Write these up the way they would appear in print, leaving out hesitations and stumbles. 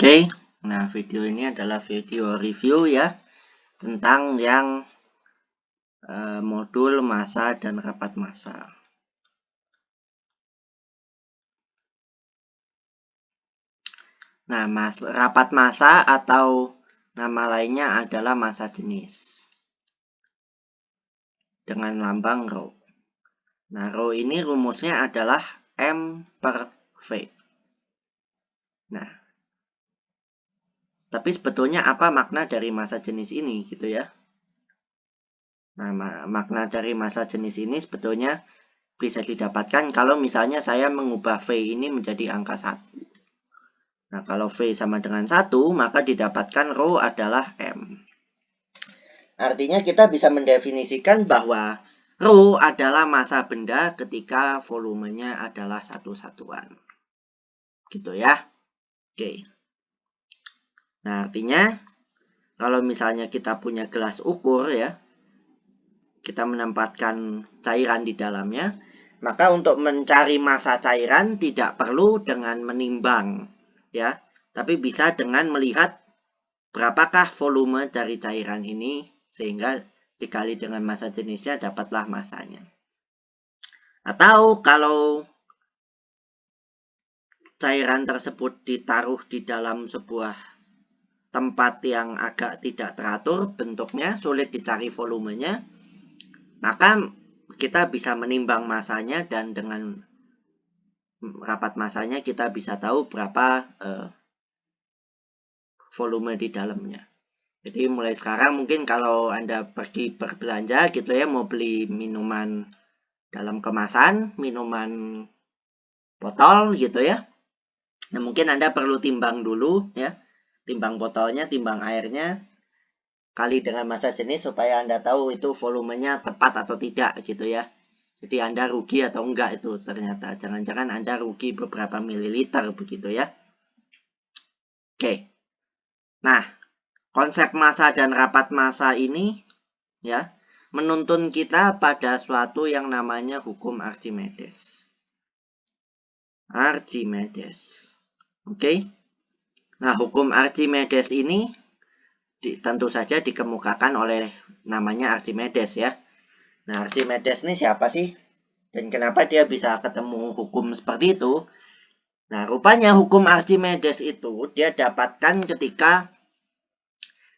Oke, nah video ini adalah video review ya tentang yang modul massa dan rapat massa. Nah, rapat massa atau nama lainnya adalah massa jenis dengan lambang rho. Nah, rho ini rumusnya adalah M per V. Nah, tapi sebetulnya apa makna dari massa jenis ini gitu ya? Nah, makna dari massa jenis ini sebetulnya bisa didapatkan kalau misalnya saya mengubah V ini menjadi angka 1. Nah, kalau V sama dengan 1, maka didapatkan rho adalah M. Artinya kita bisa mendefinisikan bahwa rho adalah massa benda ketika volumenya adalah satu satuan. Gitu ya. Oke. Nah, artinya kalau misalnya kita punya gelas ukur ya, kita menempatkan cairan di dalamnya, maka untuk mencari massa cairan tidak perlu dengan menimbang ya, tapi bisa dengan melihat berapakah volume dari cairan ini sehingga dikali dengan massa jenisnya dapatlah massanya. Atau kalau cairan tersebut ditaruh di dalam sebuah tempat yang agak tidak teratur bentuknya, sulit dicari volumenya, maka kita bisa menimbang massanya dan dengan rapat massanya kita bisa tahu berapa volume di dalamnya. Jadi mulai sekarang mungkin kalau Anda pergi berbelanja gitu ya, mau beli minuman dalam kemasan, minuman botol gitu ya. Nah, mungkin Anda perlu timbang dulu ya. Timbang botolnya, timbang airnya, kali dengan massa jenis supaya Anda tahu itu volumenya tepat atau tidak gitu ya. Jadi Anda rugi atau enggak itu ternyata. Jangan-jangan Anda rugi beberapa mililiter begitu ya. Oke. Nah, konsep massa dan rapat massa ini ya menuntun kita pada suatu yang namanya hukum Archimedes. Oke. Nah, hukum Archimedes ini tentu saja dikemukakan oleh namanya Archimedes ya. Nah, Archimedes ini siapa sih? Dan kenapa dia bisa ketemu hukum seperti itu? Nah, rupanya hukum Archimedes itu dia dapatkan ketika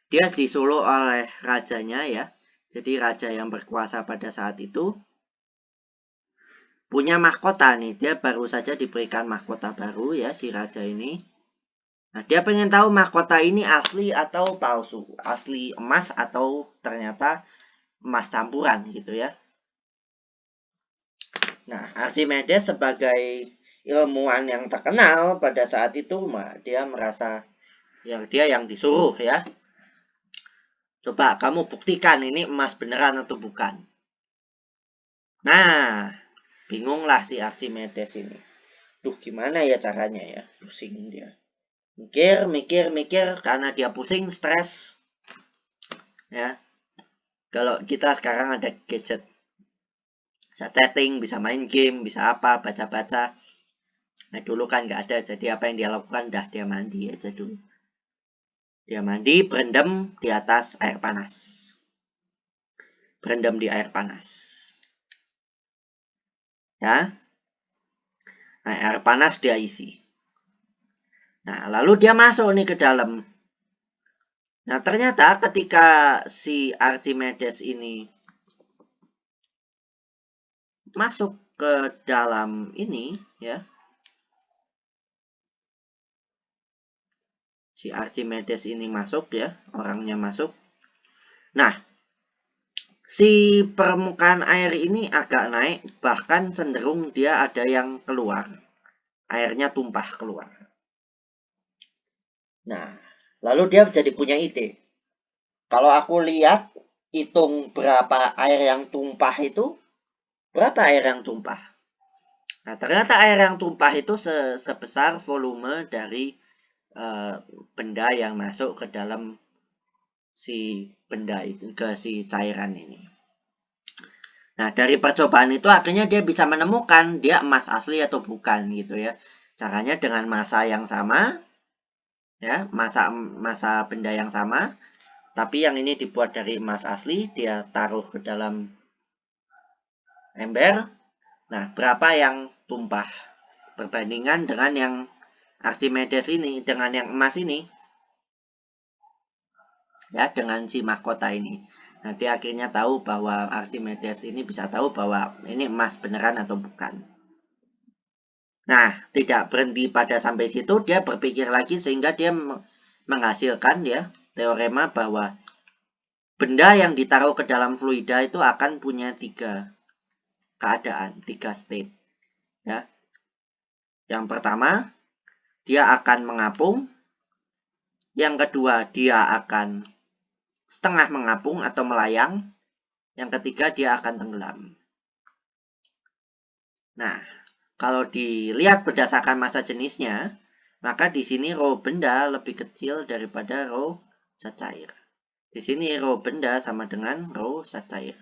dia disuruh oleh rajanya ya. Jadi raja yang berkuasa pada saat itu punya mahkota nih. Dia baru saja diberikan mahkota baru ya si raja ini. Nah, dia pengen tahu mahkota ini asli atau palsu. Asli emas atau ternyata emas campuran gitu ya. Nah, Archimedes sebagai ilmuwan yang terkenal pada saat itu, dia merasa dia yang disuruh ya. Coba kamu buktikan ini emas beneran atau bukan. Nah, bingunglah si Archimedes ini. Duh, gimana ya caranya ya? Pusing dia. Mikir karena dia pusing, stres. Ya. Kalau kita sekarang ada gadget, bisa chatting, bisa main game, bisa apa, baca-baca. Nah, dulu kan nggak ada, jadi apa yang dia lakukan, dia mandi aja dulu. Dia mandi, berendam di atas air panas. Berendam di air panas. Ya. Nah, air panas dia isi. Nah, lalu dia masuk nih ke dalam. Nah, ternyata ketika si Archimedes ini masuk ke dalam ini, ya. Si Archimedes ini masuk ya, orangnya masuk. Nah, si permukaan air ini agak naik, bahkan cenderung dia ada yang keluar. Airnya tumpah keluar. Nah, lalu dia jadi punya ide. Kalau aku lihat, hitung berapa air yang tumpah itu, berapa air yang tumpah? Nah, ternyata air yang tumpah itu sebesar volume dari benda yang masuk ke dalam si benda itu, ke si cairan ini. Nah, dari percobaan itu akhirnya dia bisa menemukan dia emas asli atau bukan gitu ya. Caranya dengan massa yang sama, ya, massa benda yang sama, tapi yang ini dibuat dari emas asli, dia taruh ke dalam ember. Nah, berapa yang tumpah perbandingan dengan yang Archimedes ini, dengan yang emas ini, ya, dengan si mahkota ini. Nanti akhirnya tahu bahwa Archimedes ini bisa tahu bahwa ini emas beneran atau bukan. Nah, tidak berhenti pada sampai situ, dia berpikir lagi sehingga dia menghasilkan ya teorema bahwa benda yang ditaruh ke dalam fluida itu akan punya 3 keadaan, 3 state. Ya. Yang pertama, dia akan mengapung. Yang kedua, dia akan setengah mengapung atau melayang. Yang ketiga, dia akan tenggelam. Nah, kalau dilihat berdasarkan massa jenisnya, maka di sini rho benda lebih kecil daripada rho zat cair. Di sini rho benda sama dengan rho zat cair.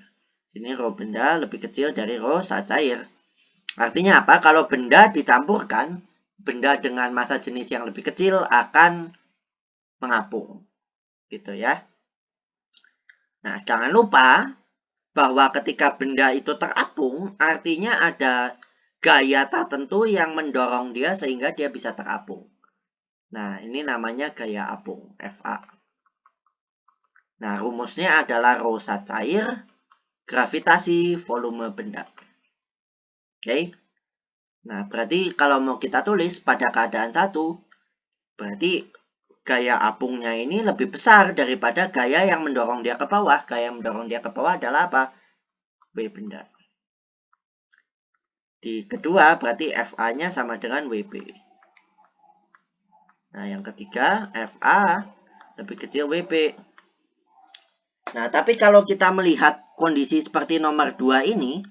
Ini rho benda lebih kecil dari rho zat cair. Artinya apa? Kalau benda dicampurkan, benda dengan massa jenis yang lebih kecil akan mengapung. Gitu ya. Nah, jangan lupa bahwa ketika benda itu terapung, artinya ada gaya tertentu yang mendorong dia sehingga dia bisa terapung. Nah, ini namanya gaya apung, Fa. Nah, rumusnya adalah rho zat cair, gravitasi, volume benda. Oke. Nah, berarti kalau mau kita tulis pada keadaan 1, berarti gaya apungnya ini lebih besar daripada gaya yang mendorong dia ke bawah. Gaya yang mendorong dia ke bawah adalah apa? W benda. Di kedua, berarti Fa-nya sama dengan Wb. Nah, yang ketiga, Fa lebih kecil Wb. Nah, tapi kalau kita melihat kondisi seperti nomor 2 ini,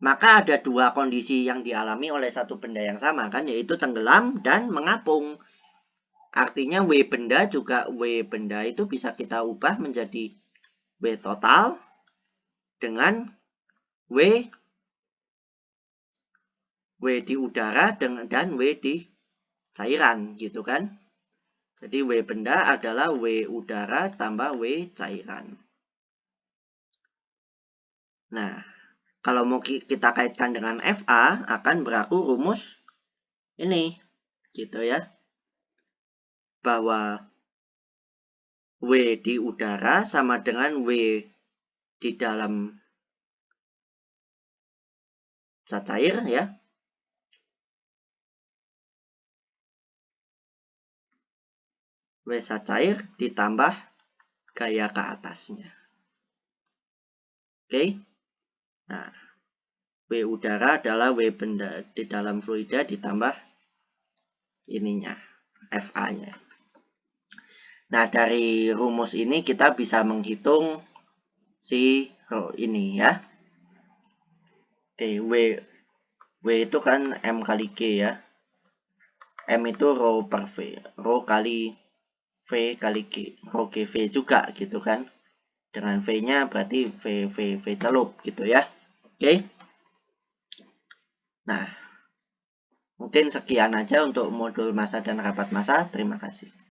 maka ada 2 kondisi yang dialami oleh satu benda yang sama, kan, yaitu tenggelam dan mengapung. Artinya W benda juga, W benda itu bisa kita ubah menjadi W total dengan W di udara dan W di cairan, gitu kan. Jadi W benda adalah W udara tambah W cairan. Nah, kalau mau kita kaitkan dengan Fa, akan berlaku rumus ini, gitu ya. Bahwa W di udara sama dengan W di dalam zat cair, ya. W zat cair ditambah gaya ke atasnya. Oke. Nah, W udara adalah W benda di dalam fluida ditambah ininya, Fa-nya. Nah, dari rumus ini kita bisa menghitung si rho ini ya. Oke, W itu kan M kali G ya. M itu rho per V. Rho kali V kali G. Rho GV juga gitu kan. Dengan V-nya berarti V celup gitu ya. Oke. Nah, mungkin sekian aja untuk modul massa dan rapat massa. Terima kasih.